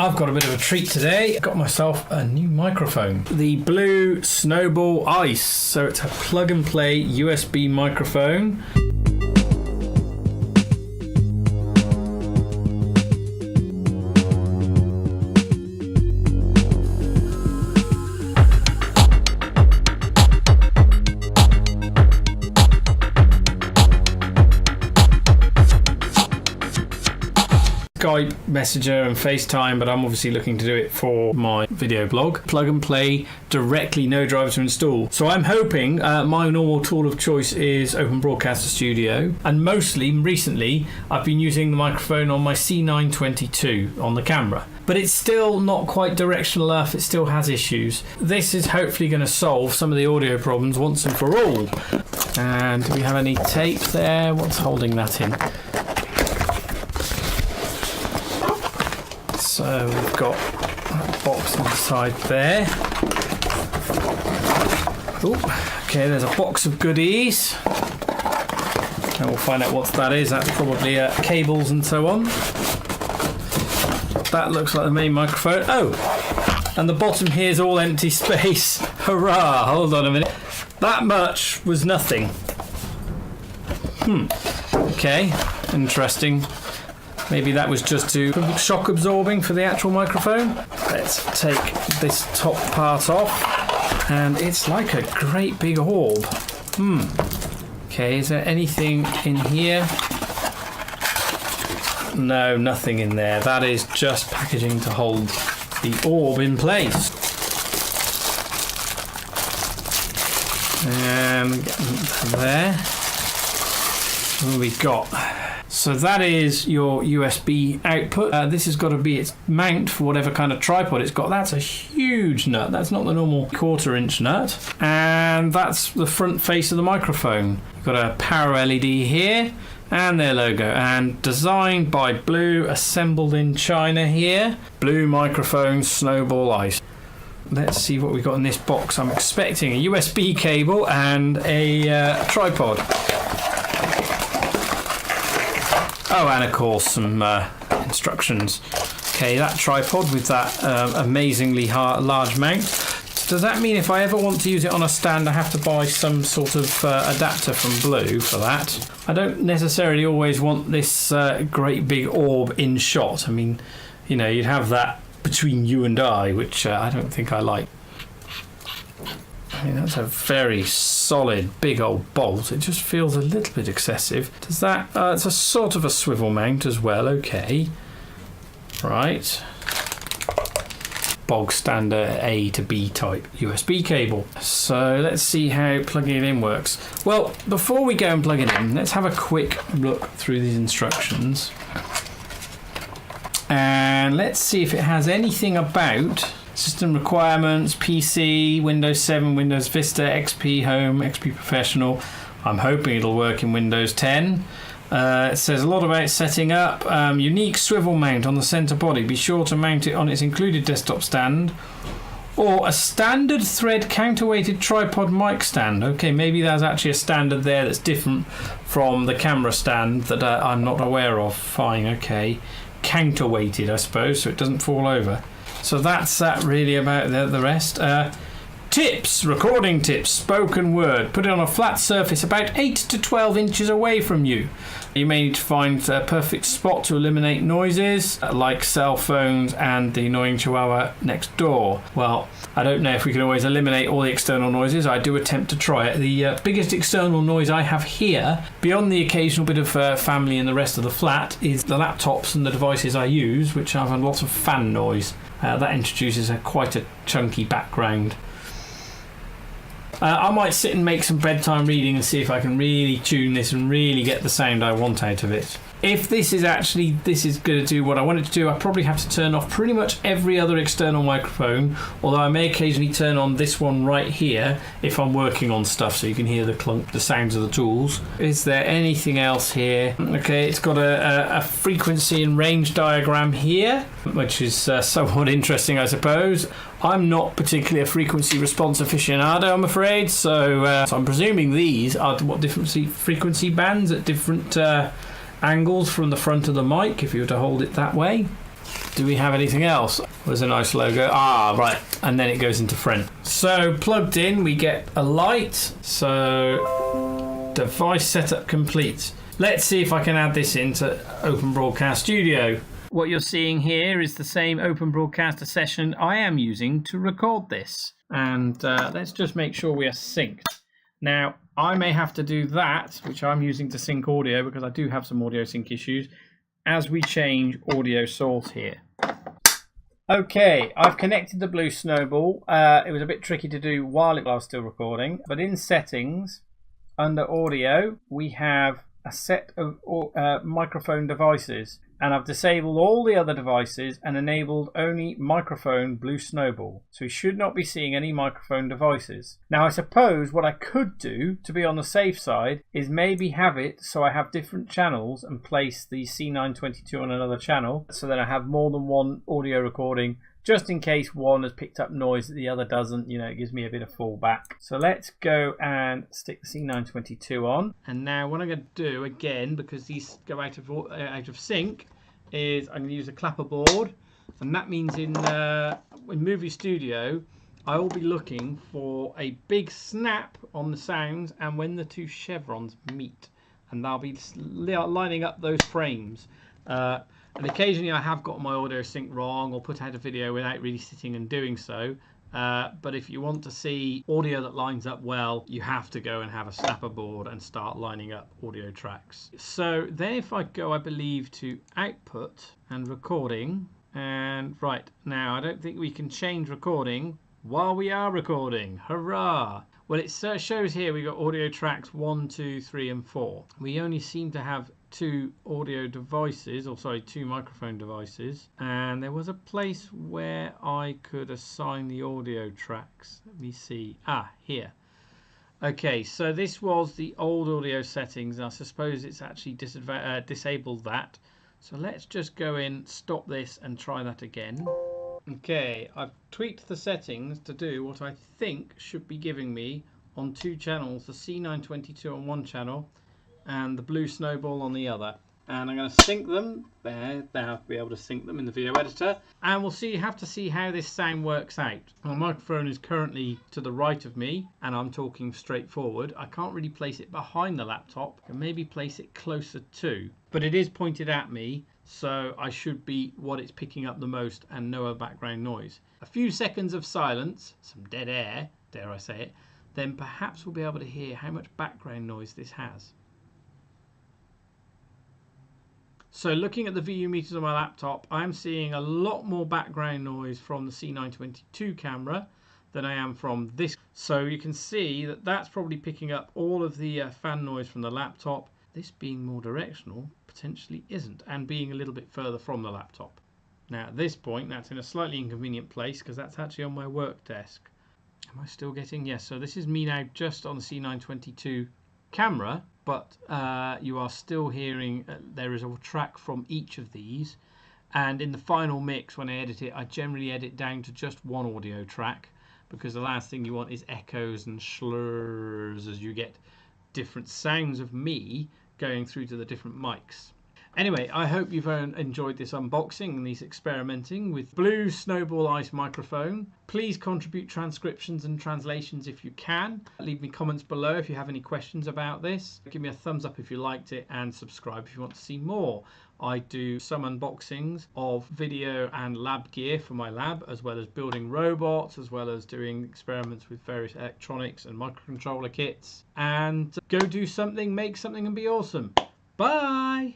I've got a bit of a treat today. Got myself a new microphone. The Blue Snowball Ice. So it's a plug and play USB microphone. Skype, Messenger and FaceTime, but I'm obviously looking to do it for my video blog. Plug and play directly, no driver to install. So I'm hoping my normal tool of choice is Open Broadcaster Studio, and mostly recently I've been using the microphone on my C922 on the camera. But it's still not quite directional enough, it still has issues. This is hopefully going to solve some of the audio problems once and for all. And do we have any tape there? What's holding that in? So we've got that box inside there. Ooh, okay, there's a box of goodies. And we'll find out what that is. That's probably cables and so on. That looks like the main microphone. Oh, and the bottom here is all empty space. Hurrah! Hold on a minute. That much was nothing. Okay, interesting. Maybe that was just to shock absorbing for the actual microphone. Let's take this top part off, and it's like a great big orb. Okay, is there anything in here? No, nothing in there. That is just packaging to hold the orb in place. And there. What have we got? So that is your USB output. This has got to be its mount for whatever kind of tripod it's got. That's a huge nut. That's not the normal 1/4 inch nut. And that's the front face of the microphone. You've got a power LED here and their logo. And designed by Blue, assembled in China here. Blue microphone Snowball Ice. Let's see what we've got in this box. I'm expecting a USB cable and a tripod. Oh, and of course some instructions. Okay, that tripod with that amazingly large mount. Does that mean if I ever want to use it on a stand, I have to buy some sort of adapter from Blue for that? I don't necessarily always want this great big orb in shot. I mean, you know, you'd have that between you and I, which I don't think I like. I mean, that's a very solid, big old bolt. It just feels a little bit excessive. Does that... it's a sort of a swivel mount as well. Okay. Right. Bog standard A to B type USB cable. So let's see how plugging it in works. Well, before we go and plug it in, let's have a quick look through these instructions. And let's see if it has anything about... System requirements, PC, Windows 7, Windows Vista, XP Home, XP Professional. I'm hoping it'll work in Windows 10. It says a lot about setting up. Unique swivel mount on the center body. Be sure to mount it on its included desktop stand. Or a standard thread counterweighted tripod mic stand. Okay, maybe there's actually a standard there that's different from the camera stand that I'm not aware of. Fine, okay. Counterweighted, I suppose, so it doesn't fall over. So that's that really about the rest. Tips, recording tips, spoken word. Put it on a flat surface about 8 to 12 inches away from you. You may need to find a perfect spot to eliminate noises, like cell phones and the annoying chihuahua next door. Well, I don't know if we can always eliminate all the external noises. I do attempt to try it. The biggest external noise I have here, beyond the occasional bit of family and the rest of the flat, is the laptops and the devices I use, which have a lot of fan noise. That introduces quite a chunky background. I might sit and make some bedtime reading and see if I can really tune this and really get the sound I want out of it. If this is going to do what I want it to do, I probably have to turn off pretty much every other external microphone, although I may occasionally turn on this one right here if I'm working on stuff so you can hear the clunk, the sounds of the tools. Is there anything else here? Okay, it's got a frequency and range diagram here, which is somewhat interesting, I suppose. I'm not particularly a frequency response aficionado, I'm afraid, so I'm presuming these are what different frequency bands at different angles from the front of the mic, if you were to hold it that way. Do we have anything else? There's a nice logo. Ah, right. And then it goes into friend. So plugged in, we get a light. So device setup complete. Let's see if I can add this into Open Broadcast Studio. What you're seeing here is the same Open Broadcaster session I am using to record this. And let's just make sure we are synced. Now, I may have to do that, which I'm using to sync audio because I do have some audio sync issues, as we change audio source here. Okay, I've connected the Blue Snowball. It was a bit tricky to do while I was still recording, but in settings, under audio, we have a set of microphone devices, and I've disabled all the other devices and enabled only microphone Blue Snowball. So we should not be seeing any microphone devices. Now I suppose what I could do to be on the safe side is maybe have it so I have different channels and place the C922 on another channel so that I have more than one audio recording, just in case one has picked up noise that the other doesn't. You know, it gives me a bit of fallback. So let's go and stick the C922 on. And now what I'm going to do again, because these go out of sync, is I'm going to use a clapper board, and that means in Movie Studio I will be looking for a big snap on the sounds and when the two chevrons meet, and I'll be lining up those frames. And occasionally I have got my audio sync wrong or put out a video without really sitting and doing so. But if you want to see audio that lines up well, you have to go and have a snapper board and start lining up audio tracks. So then if I go, I believe, to output and recording, and right now I don't think we can change recording while we are recording. Hurrah! Well, it shows here we got audio tracks 1, 2, 3 and 4. We only seem to have two audio devices, or sorry, two microphone devices, and there was a place where I could assign the audio tracks. Let me see. Here. Okay, so this was the old audio settings. I suppose it's actually disabled that. So let's just go in, stop this and try that again. Okay, I've tweaked the settings to do what I think should be giving me on two channels, the C922 on one channel and the Blue Snowball on the other. And I'm going to sync them. There, I'll be able to sync them in the video editor. And we'll have to see how this sound works out. My microphone is currently to the right of me and I'm talking straight forward. I can't really place it behind the laptop. I can maybe place it closer to, but it is pointed at me, so I should be what it's picking up the most and no background noise. A few seconds of silence, some dead air, dare I say it, then perhaps we'll be able to hear how much background noise this has. So looking at the VU meters on my laptop, I'm seeing a lot more background noise from the C922 camera than I am from this. So you can see that that's probably picking up all of the fan noise from the laptop. This being more directional potentially isn't, and being a little bit further from the laptop. Now at this point, that's in a slightly inconvenient place because that's actually on my work desk. Am I still getting? Yes, so this is me now just on the C922 camera, but you are still hearing there is a track from each of these, and in the final mix when I edit it, I generally edit down to just one audio track because the last thing you want is echoes and slurs as you get different sounds of me going through to the different mics. Anyway, I hope you've enjoyed this unboxing and this experimenting with Blue Snowball Ice microphone. Please contribute transcriptions and translations if you can. Leave me comments below if you have any questions about this. Give me a thumbs up if you liked it and subscribe if you want to see more. I do some unboxings of video and lab gear for my lab, as well as building robots, as well as doing experiments with various electronics and microcontroller kits. And go do something, make something and be awesome. Bye!